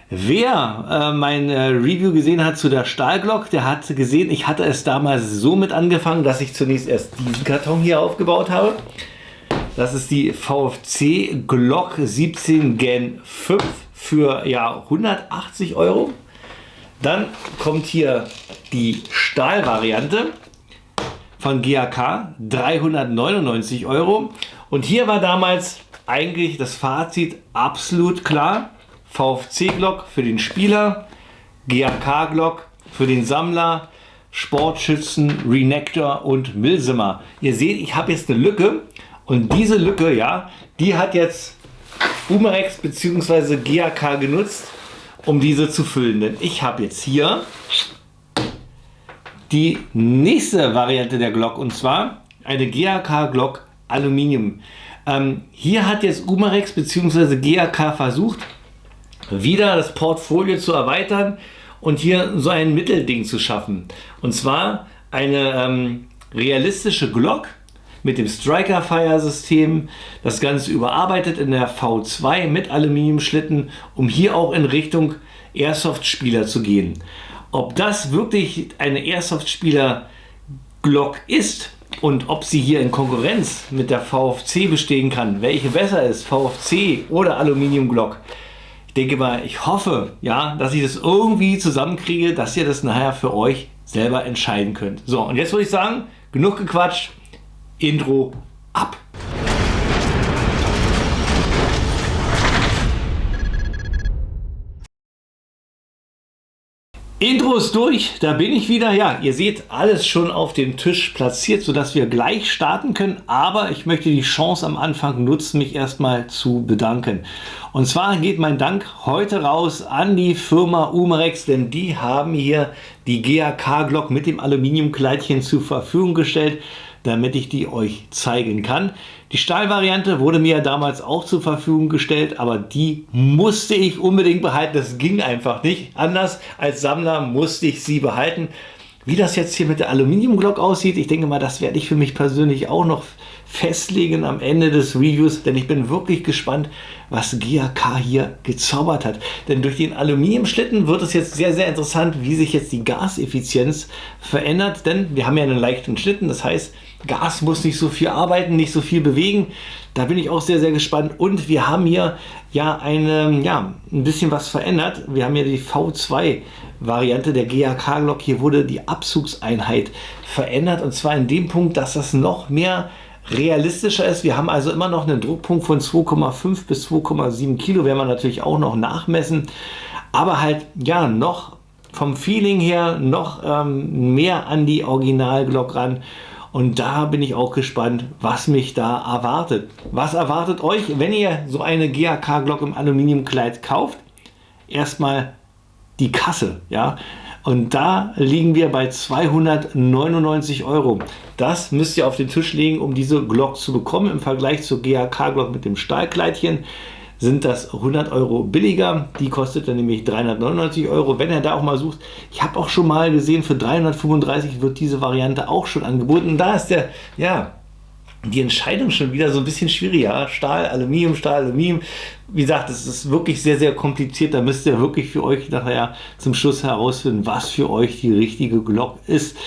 Wer mein Review gesehen hat zu der Stahlglock, der hat gesehen, ich hatte es damals so mit angefangen, dass ich zunächst erst diesen Karton hier aufgebaut habe. Das ist die VFC Glock 17 Gen 5 für ja, 180 Euro. Dann kommt hier die Stahlvariante von GAK, 399 Euro. Und hier war damals eigentlich das Fazit absolut klar. VFC-Glock für den Spieler, GAK-Glock für den Sammler, Sportschützen, Renektor und Milsimer. Ihr seht, ich habe jetzt eine Lücke und diese Lücke, ja, die hat jetzt Umarex bzw. GAK genutzt, um diese zu füllen. Denn ich habe jetzt hier die nächste Variante der Glock und zwar eine GAK-Glock Aluminium. Hier hat jetzt Umarex bzw. GAK versucht, wieder das Portfolio zu erweitern und hier so ein Mittelding zu schaffen. Und zwar eine realistische Glock mit dem Striker-Fire-System, das Ganze überarbeitet in der V2 mit Aluminiumschlitten, um hier auch in Richtung Airsoft-Spieler zu gehen. Ob das wirklich eine Airsoft-Spieler-Glock ist und ob sie hier in Konkurrenz mit der VFC bestehen kann, welche besser ist, VFC oder Aluminium-Glock, ich denke mal, ich hoffe, ja, dass ich das irgendwie zusammenkriege, dass ihr das nachher für euch selber entscheiden könnt. So, und jetzt würde ich sagen, genug gequatscht, Intro ab. Intro ist durch, da bin ich wieder. Ja, ihr seht alles schon auf dem Tisch platziert, sodass wir gleich starten können. Aber ich möchte die Chance am Anfang nutzen, mich erstmal zu bedanken. Und zwar geht mein Dank heute raus an die Firma Umarex, denn die haben hier die GAK-Glock mit dem Aluminiumkleidchen zur Verfügung gestellt, damit ich die euch zeigen kann. Die Stahlvariante wurde mir ja damals auch zur Verfügung gestellt, aber die musste ich unbedingt behalten. Das ging einfach nicht. Anders als Sammler musste ich sie behalten. Wie das jetzt hier mit der Aluminiumglock aussieht, ich denke mal, das werde ich für mich persönlich auch noch festlegen am Ende des Reviews, denn ich bin wirklich gespannt, was GAK hier gezaubert hat. Denn durch den Aluminiumschlitten wird es jetzt sehr, sehr interessant, wie sich jetzt die Gaseffizienz verändert, denn wir haben ja einen leichten Schlitten, das heißt, Gas muss nicht so viel arbeiten, nicht so viel bewegen. Da bin ich auch sehr, sehr gespannt. Und wir haben hier ja ein bisschen was verändert. Wir haben ja die V2-Variante der GAK-Glock. Hier wurde die Abzugseinheit verändert. Und zwar in dem Punkt, dass das noch mehr realistischer ist. Wir haben also immer noch einen Druckpunkt von 2,5 bis 2,7 Kilo. Werden wir natürlich auch noch nachmessen. Aber halt ja noch vom Feeling her noch mehr an die Original-Glock ran. Und da bin ich auch gespannt, was mich da erwartet. Was erwartet euch, wenn ihr so eine GAK-Glock im Aluminiumkleid kauft? Erstmal die Kasse, ja. Und da liegen wir bei 299 Euro. Das müsst ihr auf den Tisch legen, um diese Glock zu bekommen. Im Vergleich zur GAK-Glock mit dem Stahlkleidchen sind das 100 Euro billiger. Die kostet dann nämlich 399 Euro. Wenn ihr da auch mal sucht, ich habe auch schon mal gesehen, für 335 wird diese Variante auch schon angeboten. Und da ist die Entscheidung schon wieder so ein bisschen schwieriger. Stahl, Aluminium, Stahl, Aluminium. Wie gesagt, das ist wirklich sehr, sehr kompliziert. Da müsst ihr wirklich für euch nachher zum Schluss herausfinden, was für euch die richtige Glock ist.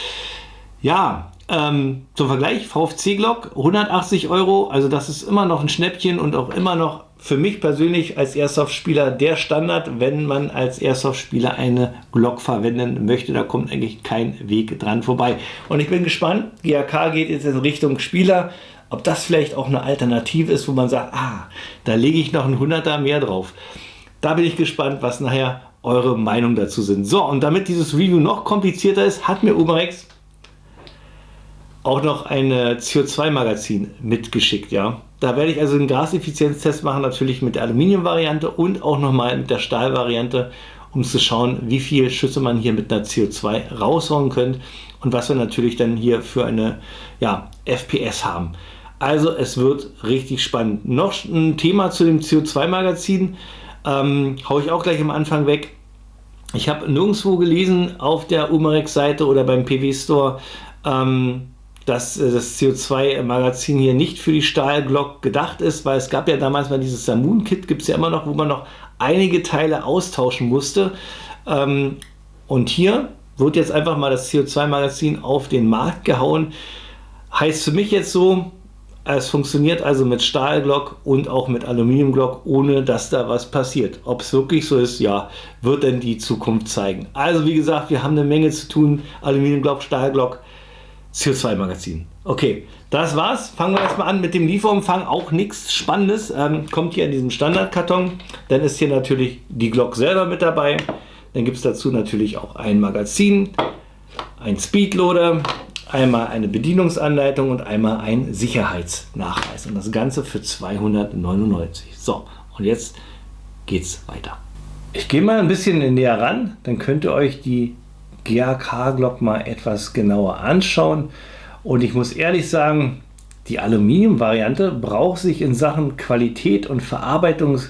Ja, zum Vergleich, VFC-Glock 180 Euro. Also das ist immer noch ein Schnäppchen und auch immer noch für mich persönlich als Airsoft-Spieler der Standard, wenn man als Airsoft-Spieler eine Glock verwenden möchte. Da kommt eigentlich kein Weg dran vorbei. Und ich bin gespannt, GAK geht jetzt in Richtung Spieler, ob das vielleicht auch eine Alternative ist, wo man sagt, da lege ich noch einen 100er mehr drauf. Da bin ich gespannt, was nachher eure Meinung dazu sind. So, und damit dieses Review noch komplizierter ist, hat mir Umarex auch noch ein CO2-Magazin mitgeschickt, ja. Da werde ich also einen Gaseffizienztest machen, natürlich mit der Aluminium-Variante und auch nochmal mit der Stahl-Variante, um zu schauen, wie viel Schüsse man hier mit einer CO2 raushauen könnt und was wir natürlich dann hier für eine FPS haben. Also es wird richtig spannend. Noch ein Thema zu dem CO2-Magazin, haue ich auch gleich am Anfang weg. Ich habe nirgendwo gelesen auf der Umarex-Seite oder beim PW-Store, dass das CO2-Magazin hier nicht für die Stahlglock gedacht ist, weil es gab ja damals mal dieses Samoon-Kit, gibt es ja immer noch, wo man noch einige Teile austauschen musste. Und hier wird jetzt einfach mal das CO2-Magazin auf den Markt gehauen. Heißt für mich jetzt so, es funktioniert also mit Stahlglock und auch mit Aluminiumglock, ohne dass da was passiert. Ob es wirklich so ist, ja, wird dann die Zukunft zeigen. Also wie gesagt, wir haben eine Menge zu tun. Aluminiumglock, Stahlglock, CO2-Magazin. Okay, das war's. Fangen wir erstmal an mit dem Lieferumfang. Auch nichts Spannendes. Kommt hier in diesem Standardkarton. Dann ist hier natürlich die Glock selber mit dabei. Dann gibt es dazu natürlich auch ein Magazin, ein Speedloader, einmal eine Bedienungsanleitung und einmal ein Sicherheitsnachweis. Und das Ganze für 299. So, und jetzt geht's weiter. Ich gehe mal ein bisschen näher ran, dann könnt ihr euch die GAK-Glock mal etwas genauer anschauen. Und ich muss ehrlich sagen, die Aluminium-Variante braucht sich in Sachen Qualität und Verarbeitung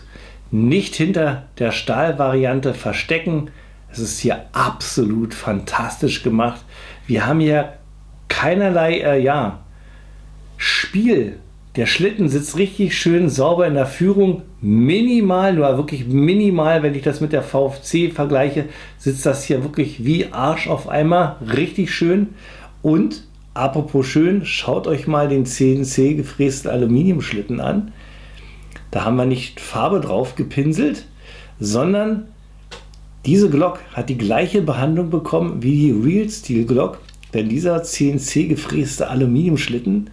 nicht hinter der Stahlvariante verstecken. Es ist hier absolut fantastisch gemacht. Wir haben hier keinerlei Spiel. Der Schlitten sitzt richtig schön sauber in der Führung. Minimal, nur wirklich minimal, wenn ich das mit der VFC vergleiche, sitzt das hier wirklich wie Arsch auf Eimer. Richtig schön. Und apropos schön, schaut euch mal den CNC gefrästen Aluminiumschlitten an. Da haben wir nicht Farbe drauf gepinselt, sondern diese Glock hat die gleiche Behandlung bekommen wie die Real Steel Glock, denn dieser CNC gefräste Aluminiumschlitten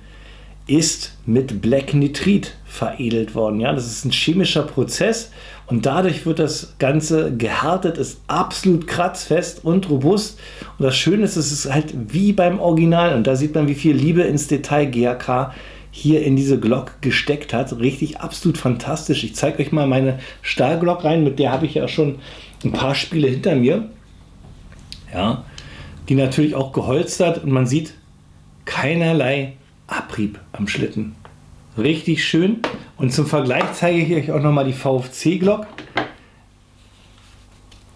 ist mit Black Nitrit veredelt worden. Ja, das ist ein chemischer Prozess und dadurch wird das Ganze gehärtet, ist absolut kratzfest und robust. Und das Schöne ist, es ist halt wie beim Original und da sieht man, wie viel Liebe ins Detail GAK hier in diese Glock gesteckt hat. Richtig absolut fantastisch. Ich zeige euch mal meine Stahlglock rein, mit der habe ich ja schon ein paar Spiele hinter mir. Ja, die natürlich auch geholstert und man sieht keinerlei Abrieb am Schlitten. Richtig schön. Und zum Vergleich zeige ich euch auch nochmal die VFC-Glock.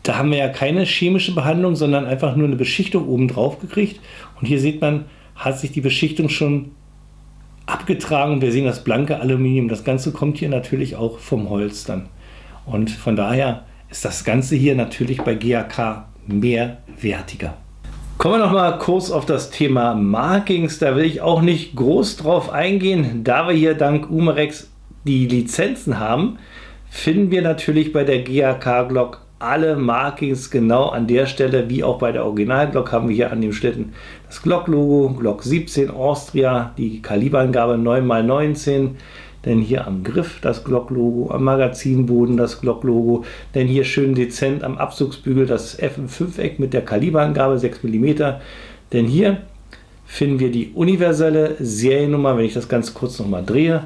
Da haben wir ja keine chemische Behandlung, sondern einfach nur eine Beschichtung oben drauf gekriegt. Und hier sieht man, hat sich die Beschichtung schon abgetragen. Wir sehen das blanke Aluminium. Das Ganze kommt hier natürlich auch vom Holz dann. Und von daher ist das Ganze hier natürlich bei GAK mehrwertiger. Kommen wir noch mal kurz auf das Thema Markings. Da will ich auch nicht groß drauf eingehen. Da wir hier dank Umarex die Lizenzen haben, finden wir natürlich bei der GAK-Glock alle Markings genau an der Stelle, wie auch bei der Original-Glock haben wir hier an dem Schlitten das Glock-Logo, Glock 17 Austria, die Kaliberangabe 9x19, dann hier am Griff das Glock-Logo, am Magazinboden das Glock-Logo, dann hier schön dezent am Abzugsbügel das FM5-Eck mit der Kaliberangabe 6 mm, denn hier finden wir die universelle Seriennummer. Wenn ich das ganz kurz noch mal drehe,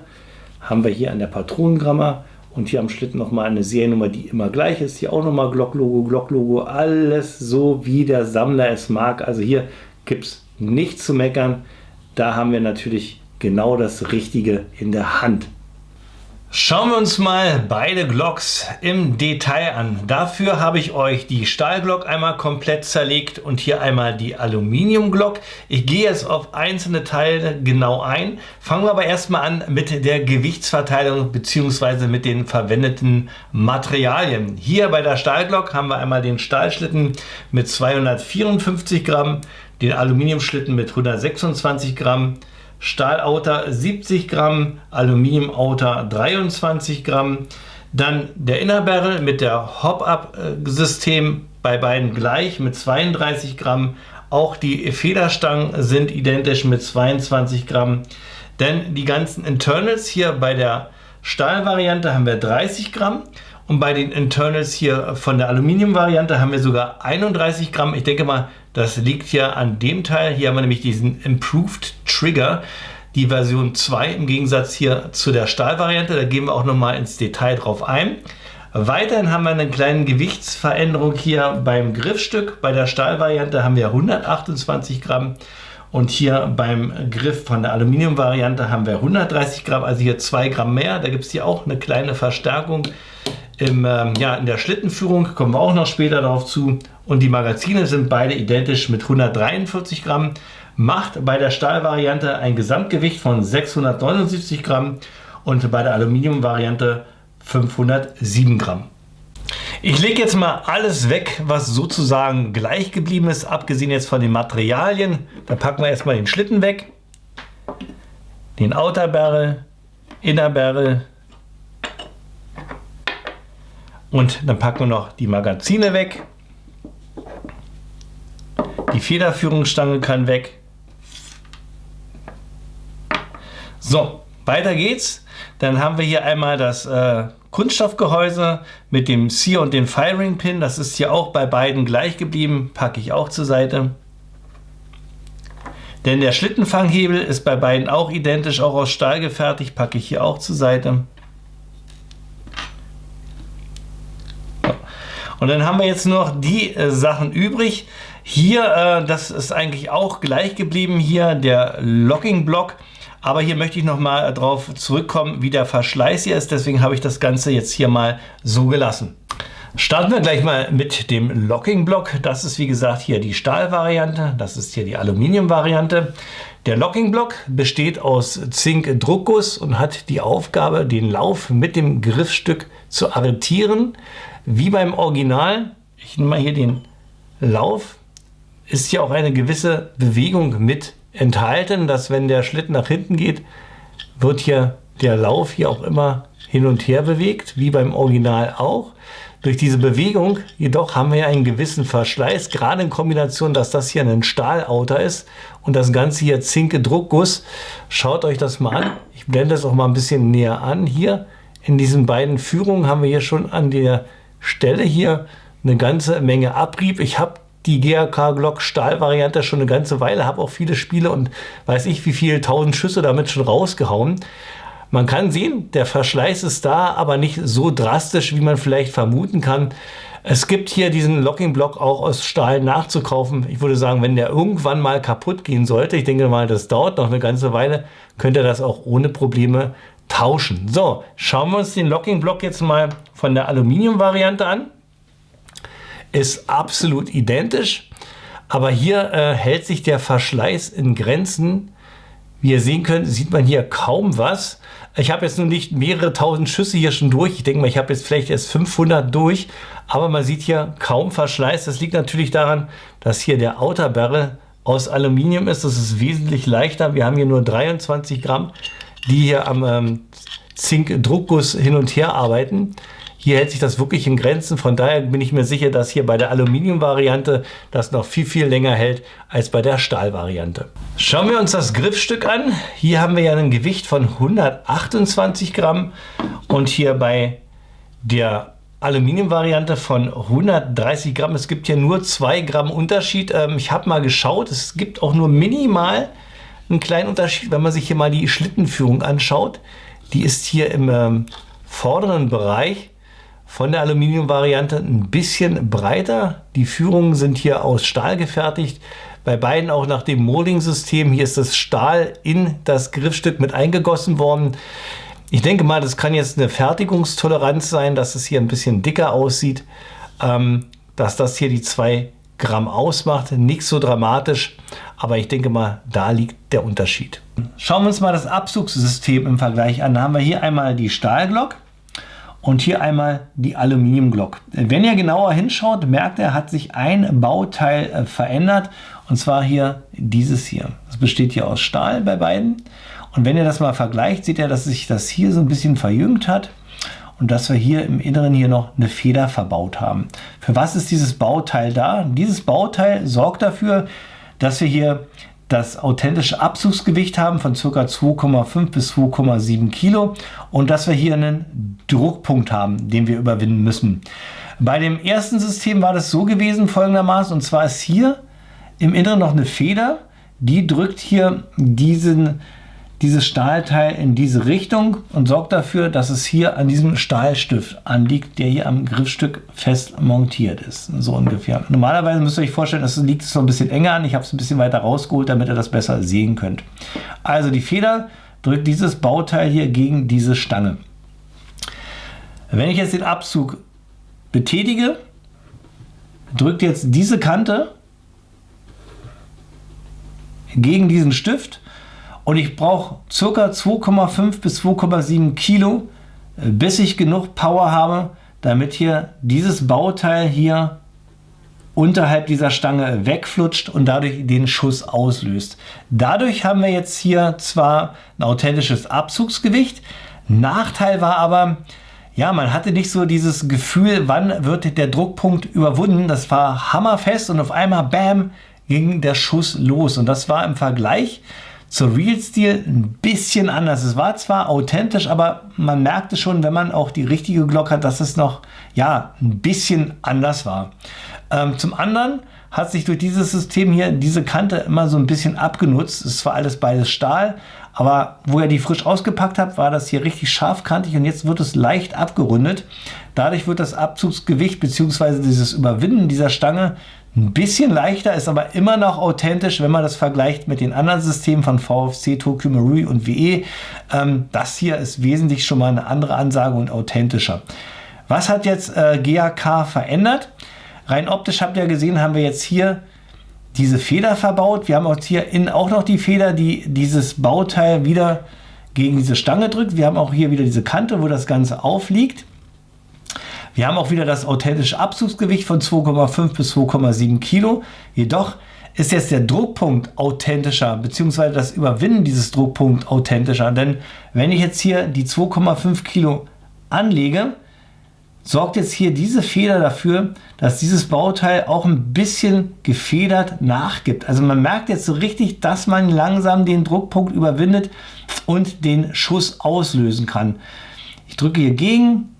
haben wir hier an der Patronengramma und hier am Schlitten nochmal eine Seriennummer, die immer gleich ist. Hier auch nochmal Glock-Logo, alles so wie der Sammler es mag. Also hier gibt es nichts zu meckern. Da haben wir natürlich genau das Richtige in der Hand. Schauen wir uns mal beide Glocks im Detail an. Dafür habe ich euch die Stahlglock einmal komplett zerlegt und hier einmal die Aluminiumglock. Ich gehe jetzt auf einzelne Teile genau ein. Fangen wir aber erstmal an mit der Gewichtsverteilung bzw. mit den verwendeten Materialien. Hier bei der Stahlglock haben wir einmal den Stahlschlitten mit 254 Gramm, den Aluminiumschlitten mit 126 Gramm, Stahlauter 70 Gramm, Aluminiumauter 23 Gramm, dann der Innerbarrel mit der Hop-Up-System bei beiden gleich mit 32 Gramm, auch die Federstangen sind identisch mit 22 Gramm, denn die ganzen Internals hier bei der Stahlvariante haben wir 30 Gramm und bei den Internals hier von der Aluminiumvariante haben wir sogar 31 Gramm. Ich denke mal, das liegt ja an dem Teil. Hier haben wir nämlich diesen Improved Trigger, die Version 2 im Gegensatz hier zu der Stahlvariante. Da gehen wir auch nochmal ins Detail drauf ein. Weiterhin haben wir eine kleine Gewichtsveränderung hier beim Griffstück. Bei der Stahlvariante haben wir 128 Gramm und hier beim Griff von der Aluminiumvariante haben wir 130 Gramm, also hier 2 Gramm mehr. Da gibt es hier auch eine kleine Verstärkung. In der Schlittenführung kommen wir auch noch später darauf zu. Und die Magazine sind beide identisch mit 143 Gramm. Macht bei der Stahlvariante ein Gesamtgewicht von 679 Gramm und bei der Aluminiumvariante 507 Gramm. Ich lege jetzt mal alles weg, was sozusagen gleich geblieben ist, abgesehen jetzt von den Materialien. Da packen wir erstmal den Schlitten weg, den Outer Barrel, Inner Barrel und dann packen wir noch die Magazine weg. Die Federführungsstange kann weg. So, weiter geht's. Dann haben wir hier einmal das Kunststoffgehäuse mit dem Sear und dem Firing Pin. Das ist hier auch bei beiden gleich geblieben. Packe ich auch zur Seite. Denn der Schlittenfanghebel ist bei beiden auch identisch, auch aus Stahl gefertigt. Packe ich hier auch zur Seite. So. Und dann haben wir jetzt noch die Sachen übrig. Hier, das ist eigentlich auch gleich geblieben, hier der Locking Block. Aber hier möchte ich noch mal drauf zurückkommen, wie der Verschleiß hier ist. Deswegen habe ich das Ganze jetzt hier mal so gelassen. Starten wir gleich mal mit dem Locking Block. Das ist wie gesagt hier die Stahlvariante. Das ist hier die Aluminium-Variante. Der Locking Block besteht aus Zink-Druckguss und hat die Aufgabe, den Lauf mit dem Griffstück zu arretieren. Wie beim Original. Ich nehme mal hier den Lauf. Ist hier auch eine gewisse Bewegung mit enthalten, dass wenn der Schlitten nach hinten geht, wird hier der Lauf hier auch immer hin und her bewegt, wie beim Original auch. Durch diese Bewegung jedoch haben wir einen gewissen Verschleiß, gerade in Kombination, dass das hier ein Stahlouter ist und das Ganze hier Zink-Druckguss. Schaut euch das mal an. Ich blende das auch mal ein bisschen näher an. Hier in diesen beiden Führungen haben wir hier schon an der Stelle hier eine ganze Menge Abrieb. Ich habe die GAK Glock Stahl-Variante schon eine ganze Weile, habe auch viele Spiele und weiß ich wie viele 1000 Schüsse damit schon rausgehauen. Man kann sehen, der Verschleiß ist da, aber nicht so drastisch, wie man vielleicht vermuten kann. Es gibt hier diesen Locking Block auch aus Stahl nachzukaufen. Ich würde sagen, wenn der irgendwann mal kaputt gehen sollte, ich denke mal, das dauert noch eine ganze Weile, könnt ihr das auch ohne Probleme tauschen. So, schauen wir uns den Locking Block jetzt mal von der Aluminium-Variante an. Ist absolut identisch, aber hier hält sich der Verschleiß in Grenzen. Wie ihr sehen könnt, sieht man hier kaum was. Ich habe jetzt nur nicht mehrere tausend Schüsse hier schon durch. Ich denke mal, ich habe jetzt vielleicht erst 500 durch, aber man sieht hier kaum Verschleiß. Das liegt natürlich daran, dass hier der Outer Barrel aus Aluminium ist. Das ist wesentlich leichter. Wir haben hier nur 23 Gramm, die hier am Zink-Druckguss hin und her arbeiten. Hier hält sich das wirklich in Grenzen, von daher bin ich mir sicher, dass hier bei der Aluminium-Variante das noch viel, viel länger hält als bei der Stahl-Variante. Schauen wir uns das Griffstück an. Hier haben wir ja ein Gewicht von 128 Gramm und hier bei der Aluminium-Variante von 130 Gramm. Es gibt hier nur 2 Gramm Unterschied. Ich habe mal geschaut, es gibt auch nur minimal einen kleinen Unterschied, wenn man sich hier mal die Schlittenführung anschaut. Die ist hier im vorderen Bereich von der Aluminium-Variante ein bisschen breiter. Die Führungen sind hier aus Stahl gefertigt. Bei beiden auch nach dem Molding-System. Hier ist das Stahl in das Griffstück mit eingegossen worden. Ich denke mal, das kann jetzt eine Fertigungstoleranz sein, dass es hier ein bisschen dicker aussieht. Dass das hier die 2 Gramm ausmacht. Nicht so dramatisch, aber ich denke mal, da liegt der Unterschied. Schauen wir uns mal das Abzugssystem im Vergleich an. Da haben wir hier einmal die Stahlglock und hier einmal die Aluminiumglock. Wenn ihr genauer hinschaut, merkt ihr, hat sich ein Bauteil verändert, und zwar hier dieses hier. Das besteht hier aus Stahl bei beiden. Und wenn ihr das mal vergleicht, seht ihr, dass sich das hier so ein bisschen verjüngt hat und dass wir hier im Inneren hier noch eine Feder verbaut haben. Für was ist dieses Bauteil da? Dieses Bauteil sorgt dafür, dass wir hier das authentische Abzugsgewicht haben von ca. 2,5 bis 2,7 Kilo und dass wir hier einen Druckpunkt haben, den wir überwinden müssen. Bei dem ersten System war das so gewesen folgendermaßen, und zwar ist hier im Inneren noch eine Feder, die drückt hier dieses Stahlteil in diese Richtung und sorgt dafür, dass es hier an diesem Stahlstift anliegt, der hier am Griffstück fest montiert ist. So ungefähr. Normalerweise müsst ihr euch vorstellen, das liegt es noch ein bisschen enger an. Ich habe es ein bisschen weiter rausgeholt, damit ihr das besser sehen könnt. Also die Feder drückt dieses Bauteil hier gegen diese Stange. Wenn ich jetzt den Abzug betätige, drückt jetzt diese Kante gegen diesen Stift. Und ich brauche ca. 2,5 bis 2,7 Kilo, bis ich genug Power habe, damit hier dieses Bauteil hier unterhalb dieser Stange wegflutscht und dadurch den Schuss auslöst. Dadurch haben wir jetzt hier zwar ein authentisches Abzugsgewicht, Nachteil war aber, ja, man hatte nicht so dieses Gefühl, wann wird der Druckpunkt überwunden. Das war hammerfest und auf einmal, bam, ging der Schuss los. Und das war im Vergleich zur Real Steel ein bisschen anders. Es war zwar authentisch, aber man merkte schon, wenn man auch die richtige Glock hat, dass es noch, ja, ein bisschen anders war. Zum anderen hat sich durch dieses System hier diese Kante immer so ein bisschen abgenutzt. Es war alles beides Stahl, aber wo ihr die frisch ausgepackt habt, war das hier richtig scharfkantig und jetzt wird es leicht abgerundet. Dadurch wird das Abzugsgewicht bzw. dieses Überwinden dieser Stange ein bisschen leichter, ist aber immer noch authentisch, wenn man das vergleicht mit den anderen Systemen von VFC, Tokyo Marui und WE. Das hier ist wesentlich schon mal eine andere Ansage und authentischer. Was hat jetzt GAK verändert? Rein optisch habt ihr gesehen, haben wir jetzt hier diese Feder verbaut. Wir haben auch hier innen auch noch die Feder, die dieses Bauteil wieder gegen diese Stange drückt. Wir haben auch hier wieder diese Kante, wo das Ganze aufliegt. Wir haben auch wieder das authentische Abzugsgewicht von 2,5 bis 2,7 Kilo. Jedoch ist jetzt der Druckpunkt authentischer, beziehungsweise das Überwinden dieses Druckpunkts authentischer. Denn wenn ich jetzt hier die 2,5 Kilo anlege, sorgt jetzt hier diese Feder dafür, dass dieses Bauteil auch ein bisschen gefedert nachgibt. Also man merkt jetzt so richtig, dass man langsam den Druckpunkt überwindet und den Schuss auslösen kann. Ich drücke hier gegen,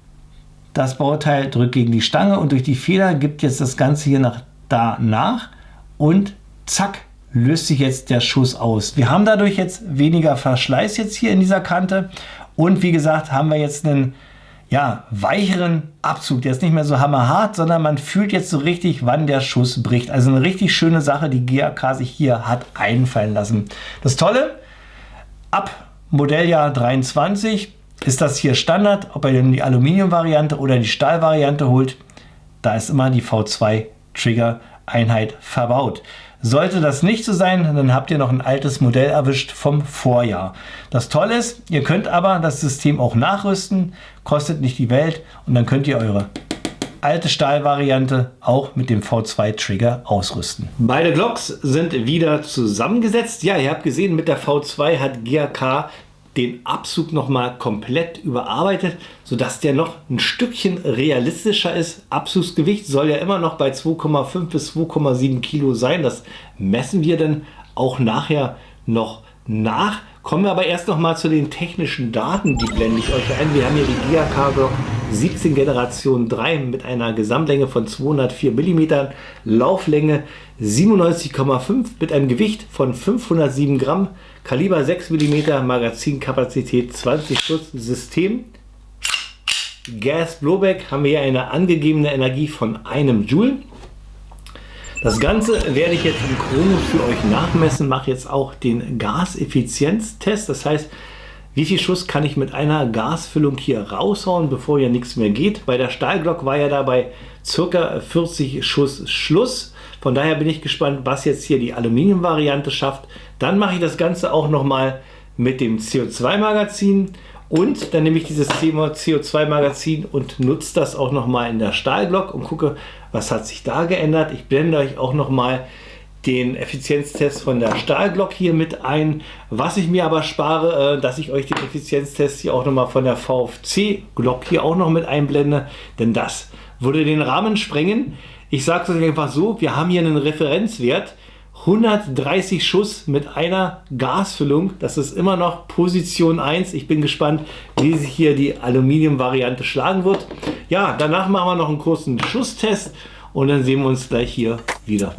das Bauteil drückt gegen die Stange und durch die Feder gibt jetzt das Ganze hier nach und zack, löst sich jetzt der Schuss aus. Wir haben dadurch jetzt weniger Verschleiß jetzt hier in dieser Kante und wie gesagt haben wir jetzt einen, ja, weicheren Abzug. Der ist nicht mehr so hammerhart, sondern man fühlt jetzt so richtig, wann der Schuss bricht. Also eine richtig schöne Sache, die GAK sich hier hat einfallen lassen. Das Tolle, ab Modelljahr 23 ist das hier Standard, ob ihr denn die Aluminium-Variante oder die Stahl-Variante holt. Da ist immer die V2-Trigger-Einheit verbaut. Sollte das nicht so sein, dann habt ihr noch ein altes Modell erwischt vom Vorjahr. Das Tolle ist, ihr könnt aber das System auch nachrüsten, kostet nicht die Welt und dann könnt ihr eure alte Stahlvariante auch mit dem V2-Trigger ausrüsten. Beide Glocks sind wieder zusammengesetzt. Ja, ihr habt gesehen, mit der V2 hat GAK den Abzug nochmal komplett überarbeitet, sodass der noch ein Stückchen realistischer ist. Abzugsgewicht soll ja immer noch bei 2,5 bis 2,7 Kilo sein. Das messen wir dann auch nachher noch nach. Kommen wir aber erst noch mal zu den technischen Daten, die blende ich euch ein. Wir haben hier die GAK Glock 17 Generation 3 mit einer Gesamtlänge von 204 mm, Lauflänge 97,5 mit einem Gewicht von 507 Gramm, Kaliber 6 mm, Magazinkapazität 20 Schuss, System Gas Blowback, haben wir hier eine angegebene Energie von 1 Joule. Das Ganze werde ich jetzt im Chrono für euch nachmessen, mache jetzt auch den Gaseffizienztest. Das heißt, wie viel Schuss kann ich mit einer Gasfüllung hier raushauen, bevor ja nichts mehr geht. Bei der Stahlglock war ja dabei ca. 40 Schuss Schluss. Von daher bin ich gespannt, was jetzt hier die Aluminium-Variante schafft. Dann mache ich das Ganze auch nochmal mit dem CO2-Magazin. Und dann nehme ich dieses CO2-Magazin und nutze das auch nochmal in der Stahlglock und gucke, was hat sich da geändert. Ich blende euch auch nochmal den Effizienztest von der Stahlglock hier mit ein. Was ich mir aber spare, dass ich euch den Effizienztest hier auch nochmal von der VFC-Glock hier auch noch mit einblende, denn das würde den Rahmen sprengen. Ich sage es euch einfach so, wir haben hier einen Referenzwert. 130 Schuss mit einer Gasfüllung, das ist immer noch Position 1. Ich bin gespannt, wie sich hier die Aluminium-Variante schlagen wird. Ja, danach machen wir noch einen kurzen Schusstest und dann sehen wir uns gleich hier wieder.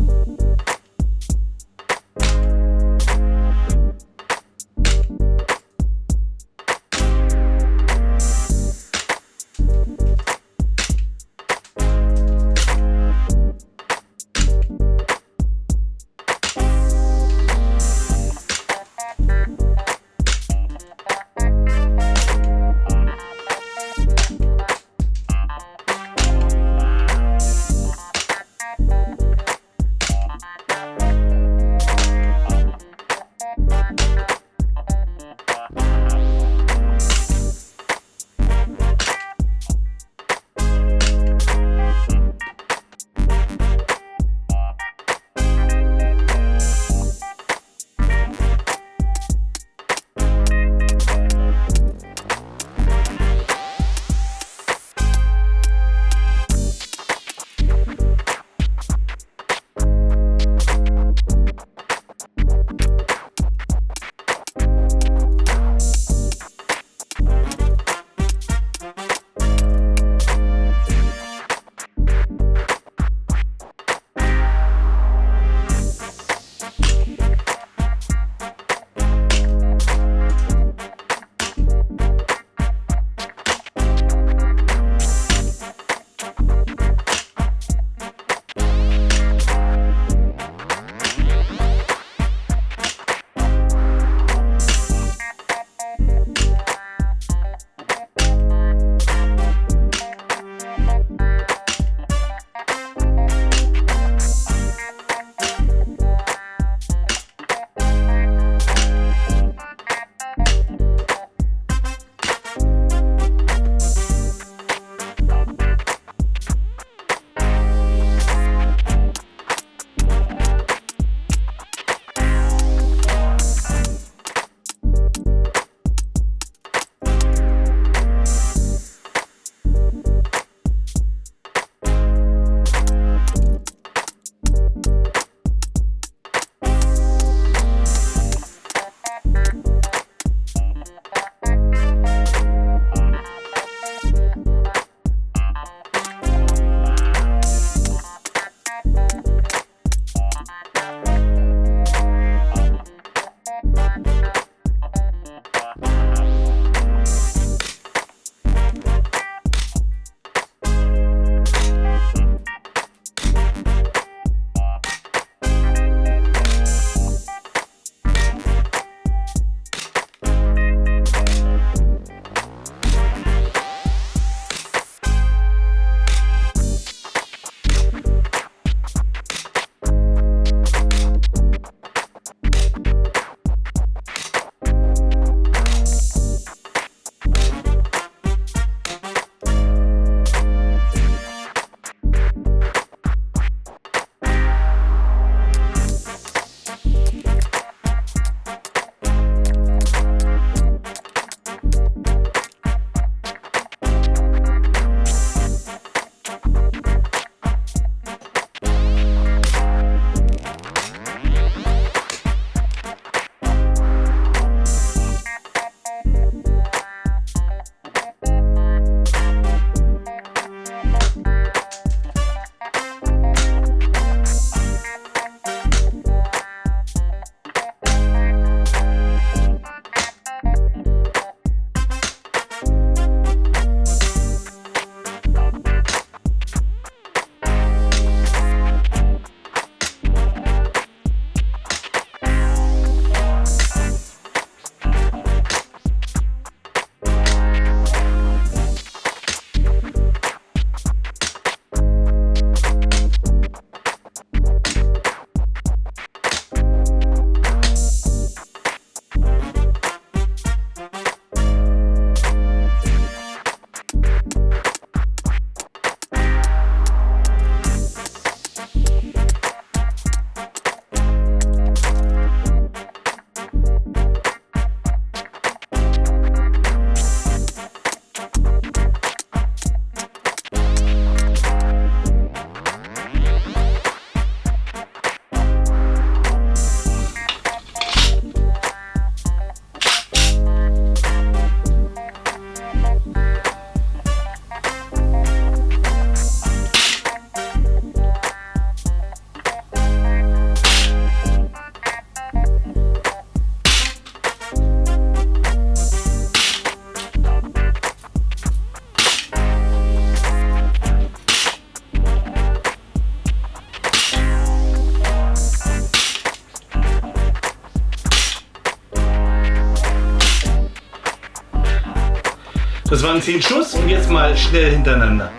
Das waren 10 Schuss und jetzt mal schnell hintereinander.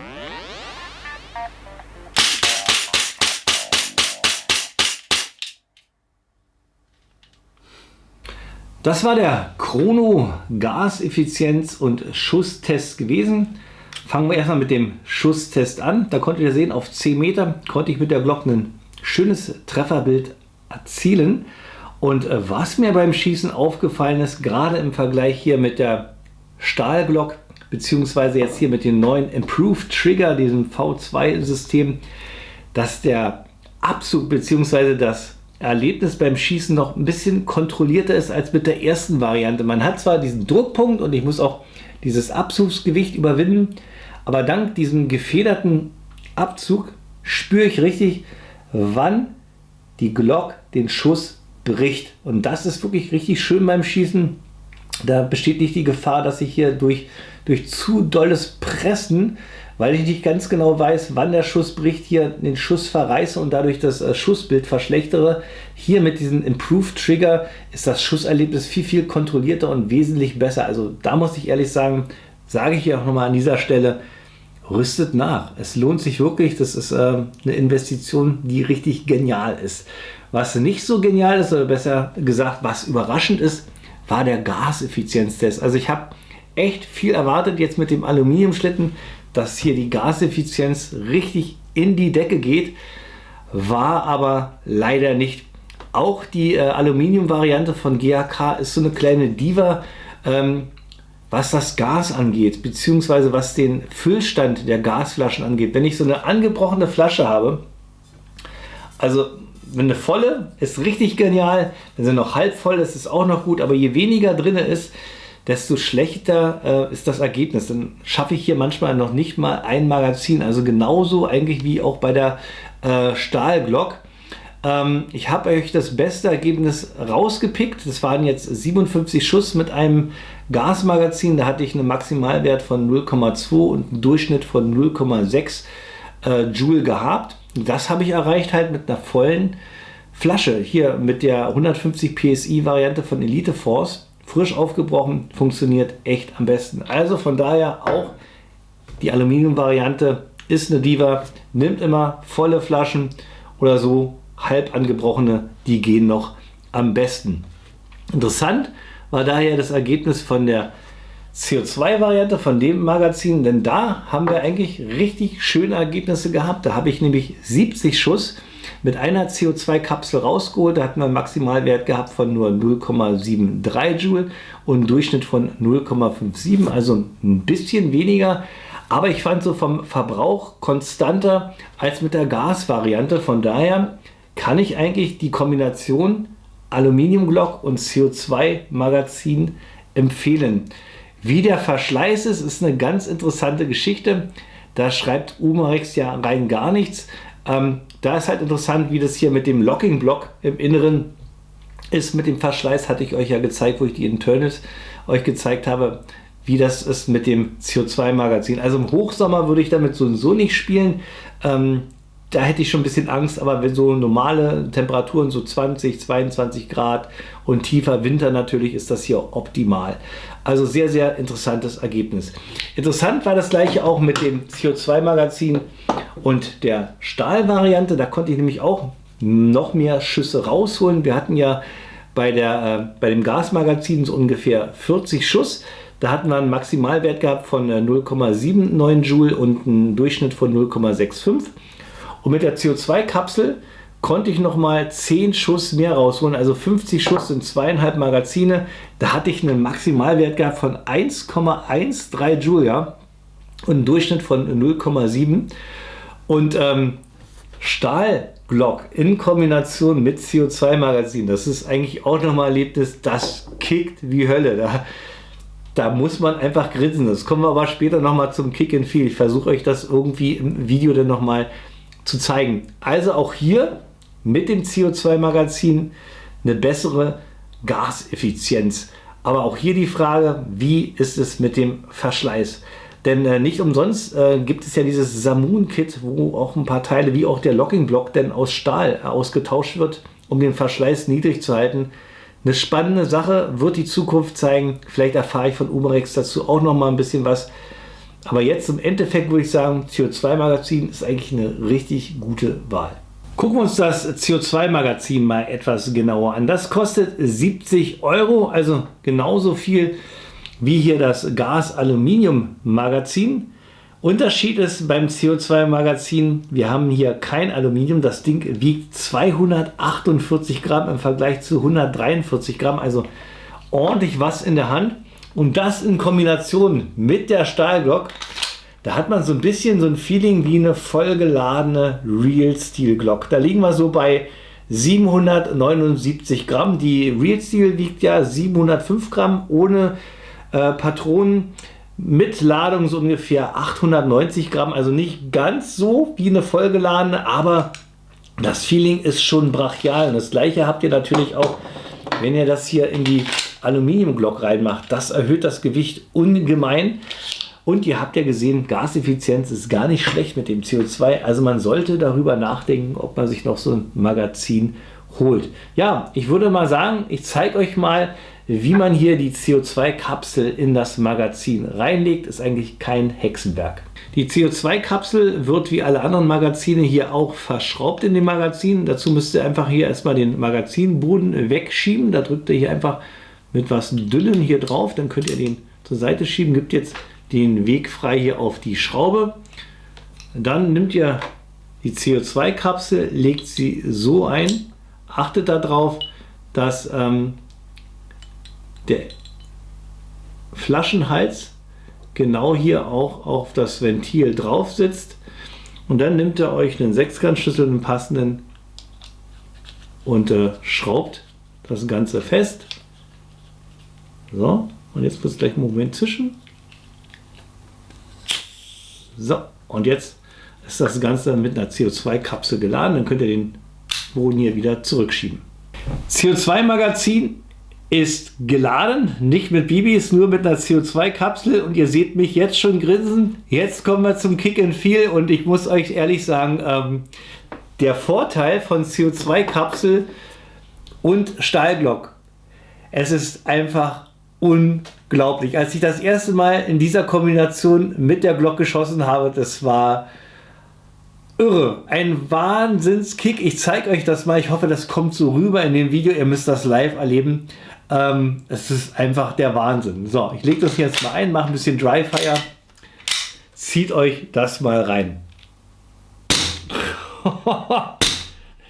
Das war der Chrono Gaseffizienz und Schusstest gewesen. Fangen wir erstmal mit dem Schusstest an. Da konntet ihr sehen, auf 10 Meter konnte ich mit der Glock ein schönes Trefferbild erzielen. Und was mir beim Schießen aufgefallen ist, gerade im Vergleich hier mit der Stahlglock, beziehungsweise jetzt hier mit dem neuen Improved Trigger, diesem V2-System, dass der Abzug beziehungsweise das Erlebnis beim Schießen noch ein bisschen kontrollierter ist als mit der ersten Variante. Man hat zwar diesen Druckpunkt und ich muss auch dieses Abzugsgewicht überwinden, aber dank diesem gefederten Abzug spüre ich richtig, wann die Glock den Schuss bricht. Und das ist wirklich richtig schön beim Schießen. Da besteht nicht die Gefahr, dass ich hier durch zu dolles Pressen, weil ich nicht ganz genau weiß, wann der Schuss bricht, hier den Schuss verreiße und dadurch das Schussbild verschlechtere. Hier mit diesem Improved Trigger ist das Schusserlebnis viel kontrollierter und wesentlich besser. Also da muss ich ehrlich sagen, sage ich hier auch nochmal an dieser Stelle, rüstet nach. Es lohnt sich wirklich. Das ist eine Investition, die richtig genial ist. Was nicht so genial ist, oder besser gesagt, was überraschend ist, war der Gaseffizienztest. Also ich habe echt viel erwartet jetzt mit dem Aluminiumschlitten, dass hier die Gaseffizienz richtig in die Decke geht, war aber leider nicht. Auch die Aluminium-Variante von GAK ist so eine kleine Diva, was das Gas angeht, beziehungsweise was den Füllstand der Gasflaschen angeht. Wenn ich so eine angebrochene Flasche habe, also wenn eine volle ist richtig genial, wenn sie noch halb voll ist, ist auch noch gut, aber je weniger drin ist, desto schlechter ist das Ergebnis. Dann schaffe ich hier manchmal noch nicht mal ein Magazin. Also genauso eigentlich wie auch bei der Stahlglock. Ich habe euch das beste Ergebnis rausgepickt. Das waren jetzt 57 Schuss mit einem Gasmagazin. Da hatte ich einen Maximalwert von 0,2 und einen Durchschnitt von 0,6 Joule gehabt. Das habe ich erreicht halt mit einer vollen Flasche. Hier mit der 150 PSI Variante von Elite Force. Frisch aufgebrochen, funktioniert echt am besten. Also von daher auch die Aluminium-Variante ist eine Diva, nimmt immer volle Flaschen oder so halb angebrochene, die gehen noch am besten. Interessant war daher das Ergebnis von der CO2-Variante von dem Magazin, denn da haben wir eigentlich richtig schöne Ergebnisse gehabt. Da habe ich nämlich 70 Schuss mit einer CO2-Kapsel rausgeholt. Da hatten wir einen Maximalwert gehabt von nur 0,73 Joule und einen Durchschnitt von 0,57, also ein bisschen weniger. Aber ich fand so vom Verbrauch konstanter als mit der Gasvariante. Von daher kann ich eigentlich die Kombination Aluminiumglock und CO2-Magazin empfehlen. Wie der Verschleiß ist eine ganz interessante Geschichte. Da schreibt Umarex ja rein gar nichts. Da ist halt interessant, wie das hier mit dem Locking-Block im Inneren ist. Mit dem Verschleiß hatte ich euch ja gezeigt, wo ich die Internals euch gezeigt habe, wie das ist mit dem CO2-Magazin. Also im Hochsommer würde ich damit so nicht spielen. Da hätte ich schon ein bisschen Angst, aber wenn so normale Temperaturen, so 20, 22 Grad und tiefer Winter natürlich, ist das hier optimal. Also sehr, sehr interessantes Ergebnis. Interessant war das gleiche auch mit dem CO2-Magazin und der Stahlvariante. Da konnte ich nämlich auch noch mehr Schüsse rausholen. Wir hatten ja bei dem Gasmagazin so ungefähr 40 Schuss. Da hatten wir einen Maximalwert gehabt von 0,79 Joule und einen Durchschnitt von 0,65. Und mit der CO2-Kapsel konnte ich nochmal 10 Schuss mehr rausholen, also 50 Schuss in 2,5 Magazine. Da hatte ich einen Maximalwert gehabt von 1,13 Joule, ja, und einen Durchschnitt von 0,7. Und Stahlglock in Kombination mit CO2-Magazin, das ist eigentlich auch nochmal ein Erlebnis, das kickt wie Hölle. Da muss man einfach grinsen. Das kommen wir aber später nochmal zum Kick and Feel. Ich versuche euch das irgendwie im Video dann nochmal zu zeigen. Also auch hier mit dem CO2-Magazin eine bessere Gaseffizienz. Aber auch hier die Frage, wie ist es mit dem Verschleiß? Denn nicht umsonst gibt es ja dieses Samoon-Kit, wo auch ein paar Teile wie auch der Locking-Block denn aus Stahl ausgetauscht wird, um den Verschleiß niedrig zu halten. eine spannende Sache, wird die Zukunft zeigen. Vielleicht erfahre ich von Umarex dazu auch noch mal ein bisschen was. Aber jetzt im Endeffekt würde ich sagen, CO2-Magazin ist eigentlich eine richtig gute Wahl. Gucken wir uns das CO2-Magazin mal etwas genauer an. Das kostet 70 Euro, also genauso viel wie hier das Gas-Aluminium-Magazin. Unterschied ist beim CO2-Magazin, wir haben hier kein Aluminium. Das Ding wiegt 248 Gramm im Vergleich zu 143 Gramm, also ordentlich was in der Hand. Und das in Kombination mit der Stahlglock, da hat man so ein bisschen so ein Feeling wie eine vollgeladene Real Steel Glock. Da liegen wir so bei 779 Gramm. Die Real Steel wiegt ja 705 Gramm ohne Patronen. Mit Ladung so ungefähr 890 Gramm. Also nicht ganz so wie eine vollgeladene, aber das Feeling ist schon brachial. Und das gleiche habt ihr natürlich auch, wenn ihr das hier in die Aluminiumglock reinmacht. Das erhöht das Gewicht ungemein. Und ihr habt ja gesehen, Gaseffizienz ist gar nicht schlecht mit dem CO2. Also man sollte darüber nachdenken, ob man sich noch so ein Magazin holt. Ja, ich würde mal sagen, ich zeige euch mal, wie man hier die CO2-Kapsel in das Magazin reinlegt. Ist eigentlich kein Hexenwerk. Die CO2-Kapsel wird wie alle anderen Magazine hier auch verschraubt in dem Magazin. Dazu müsst ihr einfach hier erstmal den Magazinboden wegschieben. Da drückt ihr hier einfach mit was Dünnem hier drauf. Dann könnt ihr den zur Seite schieben. Gibt jetzt den Weg frei hier auf die Schraube. Dann nimmt ihr die CO2-Kapsel, legt sie so ein. Achtet darauf, dass der Flaschenhals genau hier auch auf das Ventil drauf sitzt. Und dann nimmt ihr euch einen Sechskantschlüssel, einen passenden, und schraubt das Ganze fest. So, und jetzt muss gleich einen Moment zischen. So, und jetzt ist das Ganze mit einer CO2-Kapsel geladen. Dann könnt ihr den Boden hier wieder zurückschieben. CO2-Magazin ist geladen, nicht mit Bibis, nur mit einer CO2-Kapsel. Und ihr seht mich jetzt schon grinsen. Jetzt kommen wir zum Kick and Feel. Und ich muss euch ehrlich sagen, der Vorteil von CO2-Kapsel und Stahlglock, es ist einfach unglaublich. Als ich das erste Mal in dieser Kombination mit der Glock geschossen habe, das war irre. Ein Wahnsinnskick. Ich zeige euch das mal. Ich hoffe, das kommt so rüber in dem Video. Ihr müsst das live erleben. Es ist einfach der Wahnsinn. So, ich lege das jetzt mal ein, mache ein bisschen Dry Fire. Zieht euch das mal rein.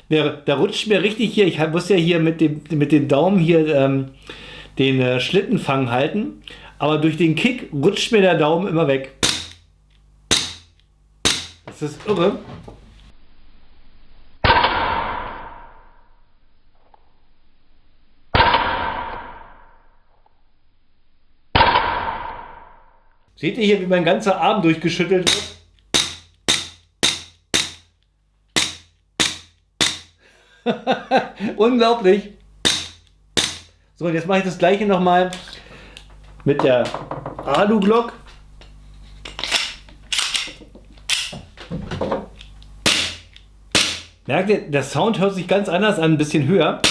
Da rutscht mir richtig hier. Ich muss ja hier mit dem Daumen hier den Schlittenfang halten. Aber durch den Kick rutscht mir der Daumen immer weg. Das ist irre. Seht ihr hier, wie mein ganzer Arm durchgeschüttelt wird? Unglaublich. So, und jetzt mache ich das gleiche nochmal mit der Alu-Glock. Merkt ihr, der Sound hört sich ganz anders an, ein bisschen höher.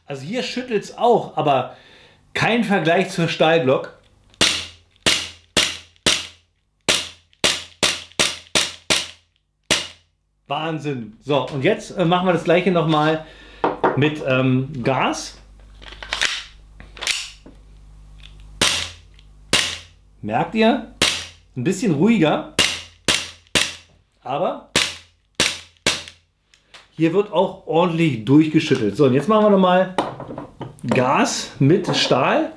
Also hier schüttelt es auch, aber kein Vergleich zur Stahlglock. Wahnsinn. So, und jetzt machen wir das gleiche nochmal mit Gas. Merkt ihr? Ein bisschen ruhiger. Aber hier wird auch ordentlich durchgeschüttelt. So, und jetzt machen wir nochmal Gas mit Stahl.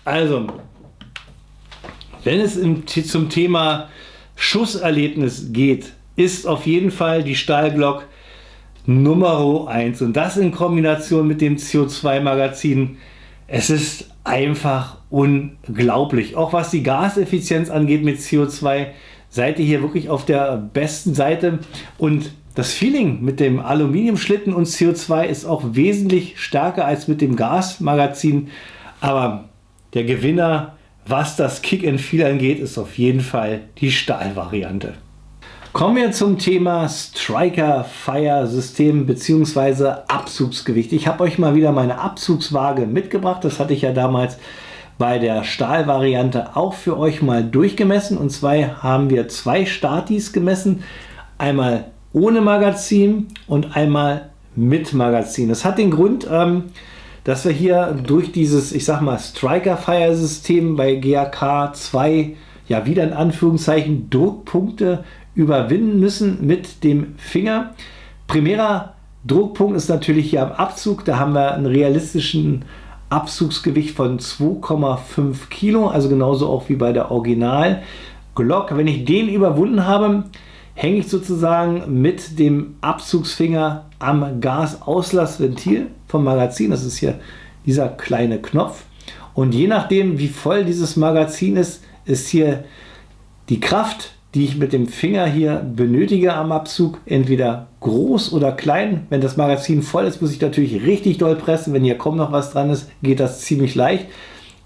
Also, wenn es zum Thema Schusserlebnis geht, ist auf jeden Fall die Stahlglock Nummer 1. Und das in Kombination mit dem CO2-Magazin. Es ist einfach unglaublich. Auch was die Gaseffizienz angeht mit CO2, seid ihr hier wirklich auf der besten Seite. Und das Feeling mit dem Aluminiumschlitten und CO2 ist auch wesentlich stärker als mit dem Gasmagazin. Aber der Gewinner, was das Kick and Feel angeht, ist auf jeden Fall die Stahlvariante. Kommen wir zum Thema Striker Fire System bzw. Abzugsgewicht. Ich habe euch mal wieder meine Abzugswaage mitgebracht. Das hatte ich ja damals bei der Stahlvariante auch für euch mal durchgemessen. Und zwar haben wir zwei Statis gemessen. Einmal ohne Magazin und einmal mit Magazin. Das hat den Grund, dass wir hier durch dieses, ich sag mal, Striker Fire System bei GAK 2, ja wieder in Anführungszeichen, Druckpunkte überwinden müssen mit dem Finger. Primärer Druckpunkt ist natürlich hier am Abzug. Da haben wir einen realistischen Abzugsgewicht von 2,5 Kilo, also genauso auch wie bei der Original Glock. Wenn ich den überwunden habe, hänge ich sozusagen mit dem Abzugsfinger am Gasauslassventil vom Magazin. Das ist hier dieser kleine Knopf. Und je nachdem, wie voll dieses Magazin ist, ist hier die Kraft, die ich mit dem Finger hier benötige am Abzug, entweder groß oder klein. Wenn das Magazin voll ist, muss ich natürlich richtig doll pressen. Wenn hier kaum noch was dran ist, geht das ziemlich leicht.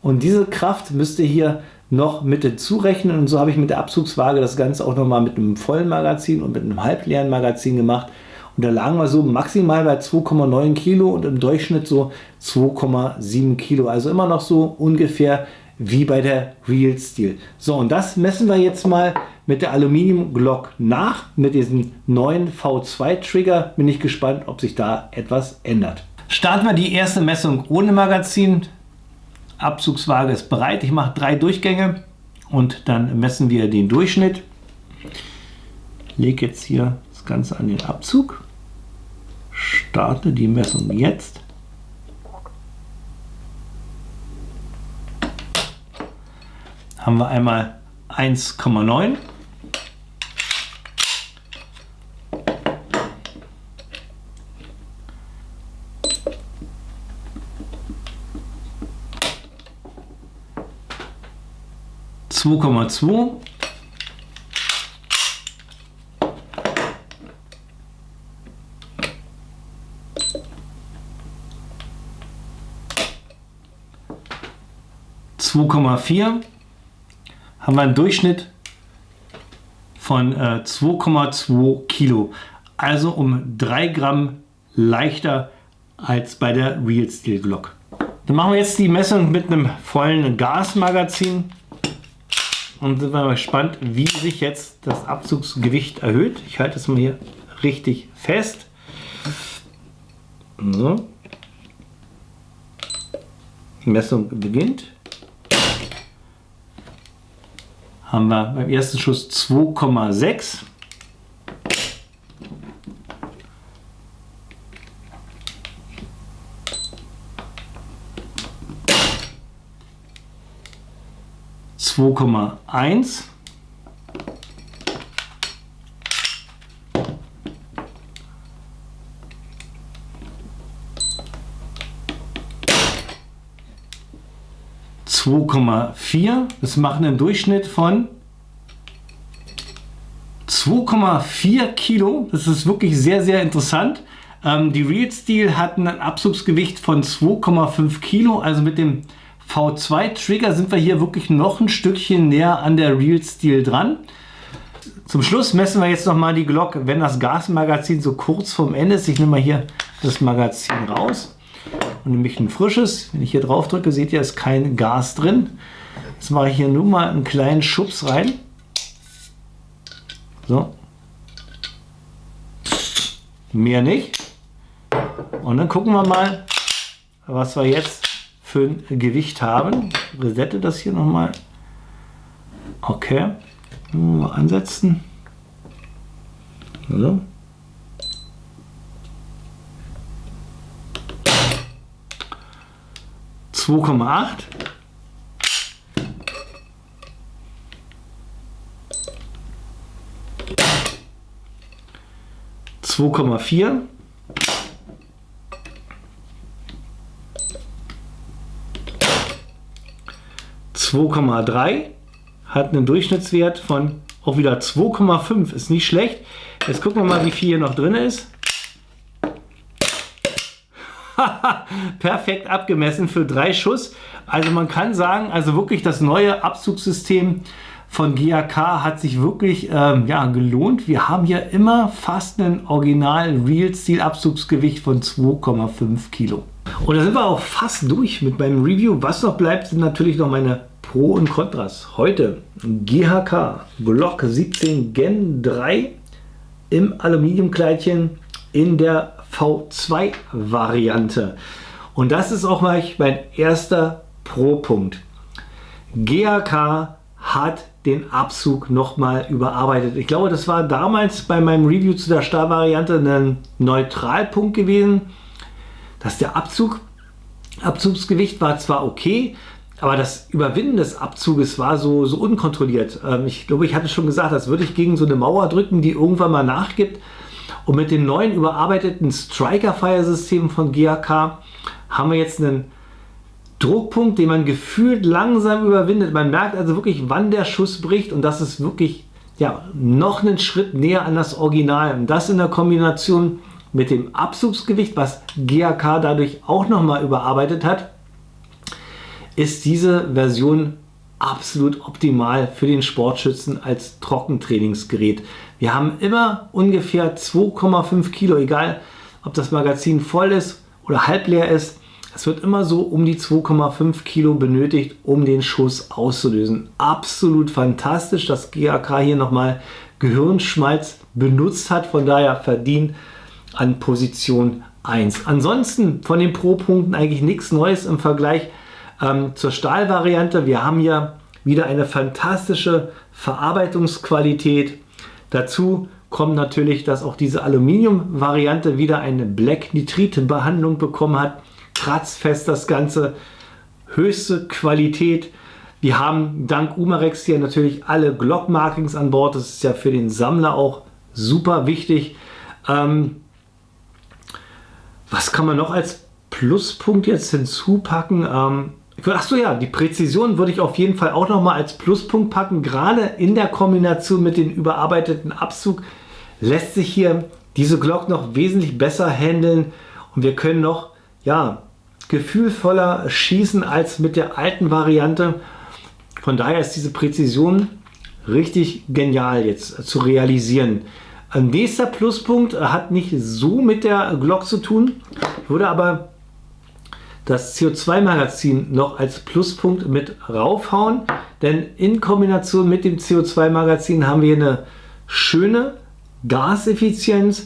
Und diese Kraft müsst ihr hier noch mit hinzurechnen. Und so habe ich mit der Abzugswaage das Ganze auch nochmal mit einem vollen Magazin und mit einem halbleeren Magazin gemacht. Und da lagen wir so maximal bei 2,9 Kilo und im Durchschnitt so 2,7 Kilo. Also immer noch so ungefähr wie bei der Real Steel. So, und das messen wir jetzt mal mit der Aluminium Glock nach. Mit diesem neuen V2 Trigger bin ich gespannt, ob sich da etwas ändert. Starten wir die erste Messung ohne Magazin. Abzugswaage ist bereit. Ich mache 3 Durchgänge und dann messen wir den Durchschnitt. Lege jetzt hier das Ganze an den Abzug. Starte die Messung jetzt. Haben wir einmal 1,9. (2,2) (2,4) haben wir einen Durchschnitt von 2,2 Kilo. Also um 3 Gramm leichter als bei der Real Steel Glock. Dann machen wir jetzt die Messung mit einem vollen Gasmagazin und sind wir mal gespannt, wie sich jetzt das Abzugsgewicht erhöht. Ich halte es mal hier richtig fest. So. Die Messung beginnt. Haben wir beim ersten Schuss 2,6. (2,1) (2,4). Das macht einen Durchschnitt von 2,4 Kilo. Das ist wirklich sehr, sehr interessant. Die Real Steel hat ein Abzugsgewicht von 2,5 Kilo. Also mit dem V2 Trigger sind wir hier wirklich noch ein Stückchen näher an der Real Steel dran. Zum Schluss messen wir jetzt noch mal die Glock, wenn das Gasmagazin so kurz vorm Ende ist. Ich nehme mal hier das Magazin raus und nehme ein frisches. Wenn ich hier drauf drücke, seht ihr, ist kein Gas drin. Jetzt mache ich hier nur mal einen kleinen Schubs rein. So. Mehr nicht. Und dann gucken wir mal, was wir jetzt für ein Gewicht haben. Ich resette das hier nochmal. Okay. Mal ansetzen. So. (2,8) (2,4) (2,3) hat einen Durchschnittswert von Auch wieder 2,5 ist nicht schlecht. Jetzt gucken wir mal, wie viel hier noch drin ist. Perfekt abgemessen für 3 Schuss. Also man kann sagen, also wirklich das neue Abzugssystem von GAK hat sich wirklich gelohnt. Wir haben hier immer fast ein Original Real Steel Abzugsgewicht von 2,5 Kilo. Und da sind wir auch fast durch mit meinem Review. Was noch bleibt, sind natürlich noch meine Pro und Kontras. Heute GHK Glock 17 Gen 3 im Aluminiumkleidchen in der V2 Variante. Und das ist auch mal mein erster Pro-Punkt. GHK hat den Abzug nochmal überarbeitet. Ich glaube, das war damals bei meinem Review zu der Stahlvariante ein Neutralpunkt gewesen, dass der Abzugsgewicht war zwar okay, aber das Überwinden des Abzuges war so unkontrolliert. Ich glaube, ich hatte schon gesagt, das würde ich gegen so eine Mauer drücken, die irgendwann mal nachgibt. Und mit dem neuen überarbeiteten Striker-Fire-System von GHK haben wir jetzt einen Druckpunkt, den man gefühlt langsam überwindet. Man merkt also wirklich, wann der Schuss bricht, und das ist wirklich noch einen Schritt näher an das Original. Und das in der Kombination mit dem Abzugsgewicht, was GHK dadurch auch nochmal überarbeitet hat, ist diese Version absolut optimal für den Sportschützen als Trockentrainingsgerät. Wir haben immer ungefähr 2,5 Kilo, egal ob das Magazin voll ist oder halb leer ist. Es wird immer so um die 2,5 Kilo benötigt, um den Schuss auszulösen. Absolut fantastisch, dass GHK hier nochmal Gehirnschmalz benutzt hat. Von daher verdient an Position 1. Ansonsten von den Pro-Punkten eigentlich nichts Neues im Vergleich zur Stahlvariante. Wir haben hier wieder eine fantastische Verarbeitungsqualität. Dazu kommt natürlich, dass auch diese Aluminium-Variante wieder eine Black-Nitrit-Behandlung bekommen hat. Kratzfest das Ganze, höchste Qualität. Wir haben dank Umarex hier natürlich alle Glock-Markings an Bord. Das ist ja für den Sammler auch super wichtig. Was kann man noch als Pluspunkt jetzt hinzupacken? Achso, ja, die Präzision würde ich auf jeden Fall auch noch mal als Pluspunkt packen. Gerade in der Kombination mit dem überarbeiteten Abzug lässt sich hier diese Glock noch wesentlich besser handeln, und wir können noch gefühlvoller schießen als mit der alten Variante. Von daher ist diese Präzision richtig genial jetzt zu realisieren. Ein nächster Pluspunkt hat nicht so mit der Glock zu tun, würde aber das CO2-Magazin noch als Pluspunkt mit raufhauen, denn in Kombination mit dem CO2-Magazin haben wir eine schöne Gaseffizienz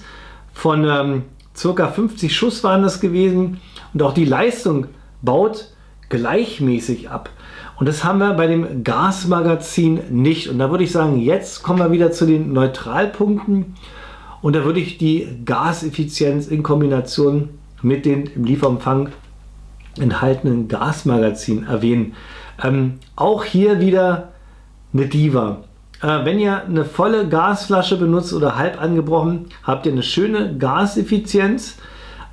von ca. 50 Schuss waren das gewesen, und auch die Leistung baut gleichmäßig ab. Und das haben wir bei dem Gasmagazin nicht. Und da würde ich sagen, jetzt kommen wir wieder zu den Neutralpunkten, und da würde ich die Gaseffizienz in Kombination mit dem im Lieferumfang enthaltenen Gasmagazin erwähnen. Auch hier wieder eine Diva. Wenn ihr eine volle Gasflasche benutzt oder halb angebrochen, habt ihr eine schöne Gaseffizienz,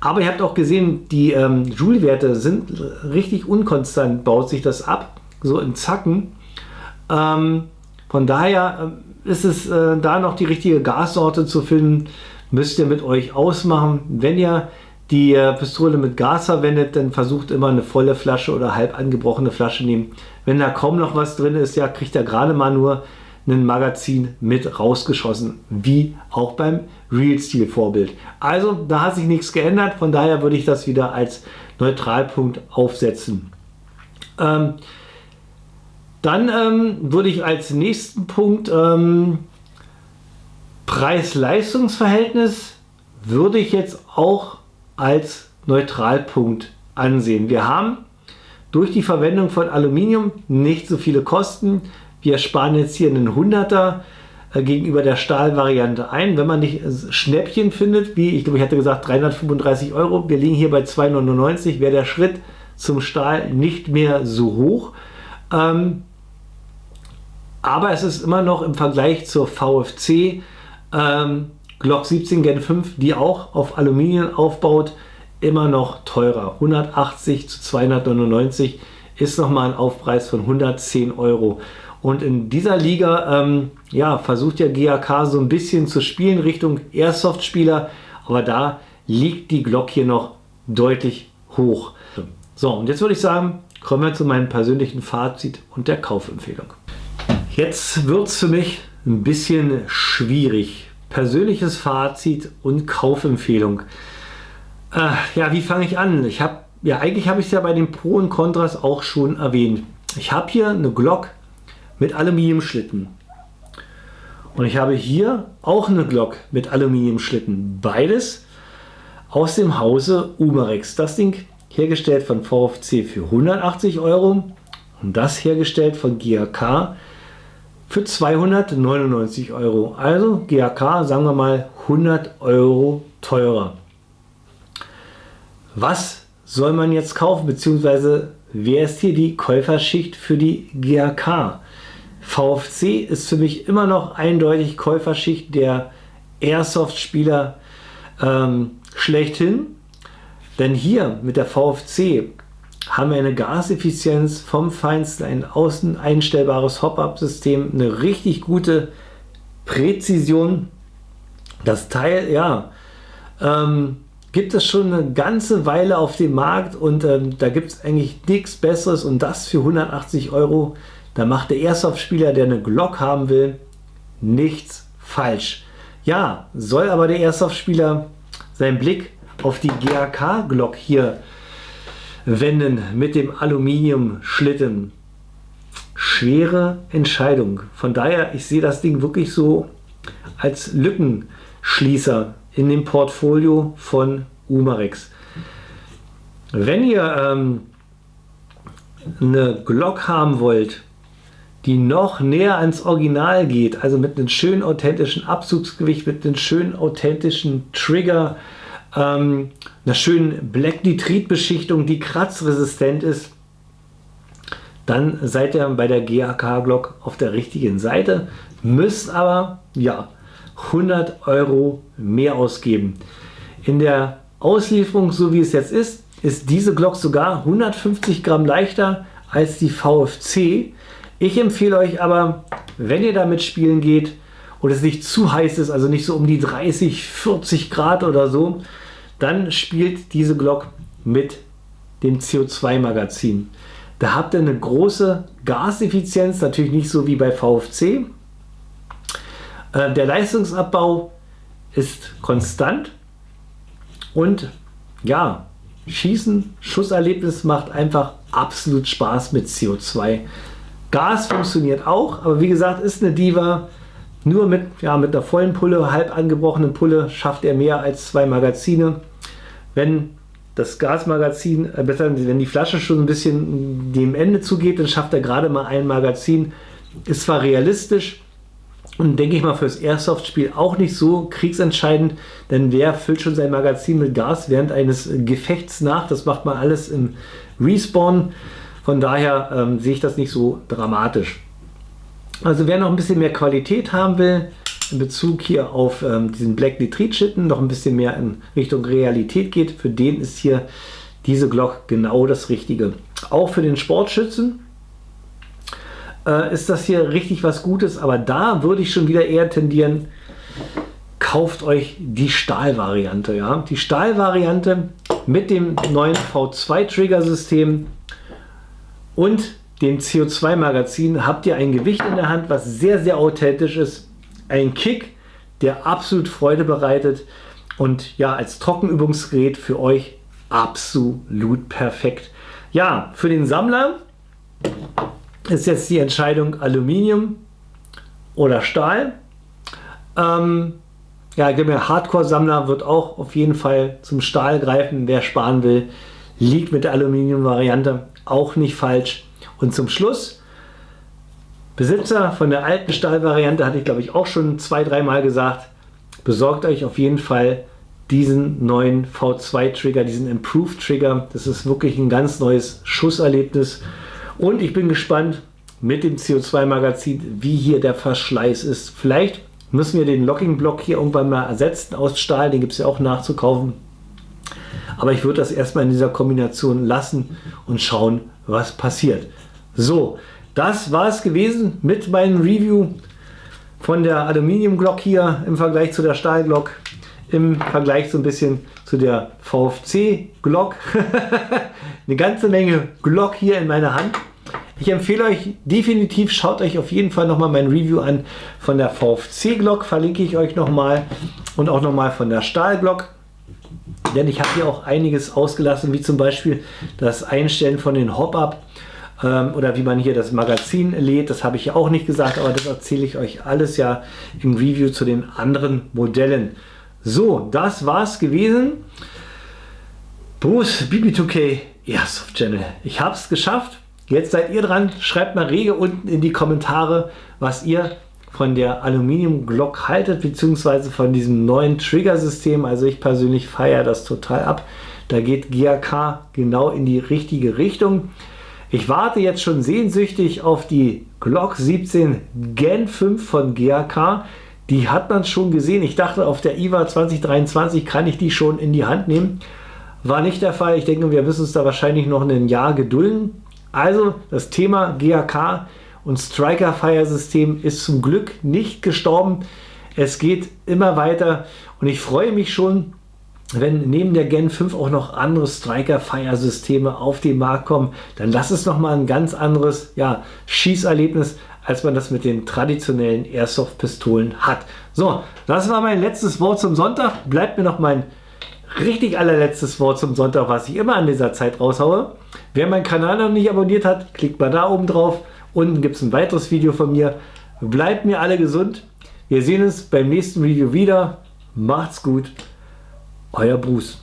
aber ihr habt auch gesehen, die Joule-Werte sind richtig unkonstant, baut sich das ab, so in Zacken. Von daher ist es da noch die richtige Gassorte zu finden, müsst ihr mit euch ausmachen. Wenn ihr die Pistole mit Gas verwendet, dann versucht immer eine volle Flasche oder halb angebrochene Flasche nehmen. Wenn da kaum noch was drin ist, kriegt er gerade mal nur ein Magazin mit rausgeschossen, wie auch beim Real Steel Vorbild. Also da hat sich nichts geändert, von daher würde ich das wieder als Neutralpunkt aufsetzen. Dann würde ich als nächsten Punkt Preis-Leistungs-Verhältnis würde ich jetzt auch als Neutralpunkt ansehen. Wir haben durch die Verwendung von Aluminium nicht so viele Kosten. Wir sparen jetzt hier einen 100er gegenüber der Stahlvariante ein. Wenn man nicht Schnäppchen findet, wie ich glaube, ich hatte gesagt 335 Euro, wir liegen hier bei 2,99, wäre der Schritt zum Stahl nicht mehr so hoch. Aber es ist immer noch im Vergleich zur VFC Glock 17 Gen 5, die auch auf Aluminium aufbaut, immer noch teurer. 180 zu 299 ist nochmal ein Aufpreis von 110 Euro. Und in dieser Liga ja, versucht der GAK so ein bisschen zu spielen Richtung Airsoft-Spieler, aber da liegt die Glock hier noch deutlich hoch. So, und jetzt würde ich sagen, kommen wir zu meinem persönlichen Fazit und der Kaufempfehlung. Jetzt wird es für mich ein bisschen schwierig. Persönliches Fazit und Kaufempfehlung. Ja, wie fange ich an? Eigentlich habe ich es ja bei den Pro und Kontras auch schon erwähnt. Ich habe hier eine Glock mit Aluminiumschlitten. Und ich habe hier auch eine Glock mit Aluminiumschlitten. Beides aus dem Hause Umarex. Das Ding hergestellt von VFC für 180 Euro und das hergestellt von GAK für 299 Euro. Also GAK, sagen wir mal 100 Euro teurer. Was soll man jetzt kaufen, beziehungsweise wer ist hier die Käuferschicht für die GAK? VFC ist für mich immer noch eindeutig Käuferschicht der Airsoft-Spieler schlechthin. Denn hier mit der VFC haben wir eine Gaseffizienz vom Feinsten, ein außen einstellbares Hop-Up-System, eine richtig gute Präzision. Das Teil, ja, gibt es schon eine ganze Weile auf dem Markt und da gibt es eigentlich nichts Besseres und das für 180 Euro. Da macht der Airsoft-Spieler, der eine Glock haben will, nichts falsch. Ja, soll aber der Airsoft-Spieler seinen Blick auf die GAK-Glock hier wenden mit dem Aluminiumschlitten. Schwere Entscheidung. Von daher, ich sehe das Ding wirklich so als Lückenschließer in dem Portfolio von Umarex. Wenn ihr eine Glock haben wollt, die noch näher ans Original geht, also mit einem schönen authentischen Abzugsgewicht, mit einem schönen authentischen Trigger, einer schönen Black Nitrit Beschichtung, die kratzresistent ist, dann seid ihr bei der GAK Glock auf der richtigen Seite, müsst aber ja 100 Euro mehr ausgeben. In der Auslieferung, so wie es jetzt ist diese Glock sogar 150 Gramm leichter als die VFC. Ich empfehle euch aber, wenn ihr damit spielen geht und es nicht zu heiß ist, also nicht so um die 30, 40 Grad oder so, dann spielt diese Glock mit dem CO2-Magazin. Da habt ihr eine große Gaseffizienz, natürlich nicht so wie bei VFC. Der Leistungsabbau ist konstant und ja, Schusserlebnis macht einfach absolut Spaß mit CO2. Gas funktioniert auch, aber wie gesagt, ist eine Diva. Nur mit einer vollen Pulle, halb angebrochenen Pulle schafft er mehr als 2 Magazine. Wenn das Gasmagazin, wenn die Flasche schon ein bisschen dem Ende zugeht, dann schafft er gerade mal ein Magazin. Ist zwar realistisch und denke ich mal fürs Airsoft-Spiel auch nicht so kriegsentscheidend, denn wer füllt schon sein Magazin mit Gas während eines Gefechts nach? Das macht man alles im Respawn. Von daher sehe ich das nicht so dramatisch. Also wer noch ein bisschen mehr Qualität haben will, in Bezug hier auf diesen Black Nitrit-Schlitten, noch ein bisschen mehr in Richtung Realität geht, für den ist hier diese Glock genau das Richtige. Auch für den Sportschützen ist das hier richtig was Gutes, aber da würde ich schon wieder eher tendieren, kauft euch die Stahlvariante. Ja? Die Stahlvariante mit dem neuen V2-Trigger-System und dem CO2-Magazin habt ihr ein Gewicht in der Hand, was sehr, sehr authentisch ist. Ein Kick, der absolut Freude bereitet und ja, als Trockenübungsgerät für euch absolut perfekt. Ja, für den Sammler ist jetzt die Entscheidung Aluminium oder Stahl. Ja, der Hardcore-Sammler wird auch auf jeden Fall zum Stahl greifen. Wer sparen will, liegt mit der Aluminium-Variante auch nicht falsch. Und zum Schluss, Besitzer von der alten Stahlvariante, hatte ich glaube ich auch schon 2-3 Mal gesagt, besorgt euch auf jeden Fall diesen neuen V2-Trigger, diesen Improved Trigger. Das ist wirklich ein ganz neues Schusserlebnis. Und ich bin gespannt mit dem CO2-Magazin, wie hier der Verschleiß ist. Vielleicht müssen wir den Locking-Block hier irgendwann mal ersetzen aus Stahl. Den gibt es ja auch nachzukaufen. Aber ich würde das erstmal in dieser Kombination lassen und schauen, was passiert. So, das war es gewesen mit meinem Review von der Aluminium Glock hier im Vergleich zu der Stahl Glock, im Vergleich so ein bisschen zu der VFC Glock. Eine ganze Menge Glock hier in meiner Hand. Ich empfehle euch definitiv, schaut euch auf jeden Fall nochmal mein Review an von der VFC Glock, verlinke ich euch nochmal, und auch nochmal von der Stahl Glock. Denn ich habe hier auch einiges ausgelassen, wie zum Beispiel das Einstellen von den Hop-Up oder wie man hier das Magazin lädt. Das habe ich ja auch nicht gesagt, aber das erzähle ich euch alles ja im Review zu den anderen Modellen. So, das war's gewesen. Bruce BB2K Airsoft Channel. Ich habe es geschafft. Jetzt seid ihr dran. Schreibt mal rege unten in die Kommentare, was ihr von der Aluminium Glock haltet, beziehungsweise von diesem neuen Trigger-System. Also ich persönlich feiere das total ab. Da geht GAK genau in die richtige Richtung. Ich warte jetzt schon sehnsüchtig auf die Glock 17 Gen 5 von GAK. Die hat man schon gesehen. Ich dachte, auf der IWA 2023 kann ich die schon in die Hand nehmen. War nicht der Fall. Ich denke, wir müssen uns da wahrscheinlich noch ein Jahr gedulden. Also das Thema GAK und Striker Fire System ist zum Glück nicht gestorben. Es geht immer weiter und ich freue mich schon, wenn neben der Gen 5 auch noch andere Striker Fire Systeme auf den Markt kommen. Dann lass es nochmal ein ganz anderes Schießerlebnis, als man das mit den traditionellen Airsoft Pistolen hat. So, das war mein letztes Wort zum Sonntag. Bleibt mir noch mein richtig allerletztes Wort zum Sonntag, was ich immer an dieser Zeit raushaue. Wer meinen Kanal noch nicht abonniert hat, klickt mal da oben drauf. Unten gibt es ein weiteres Video von mir. Bleibt mir alle gesund. Wir sehen uns beim nächsten Video wieder. Macht's gut. Euer Bruce.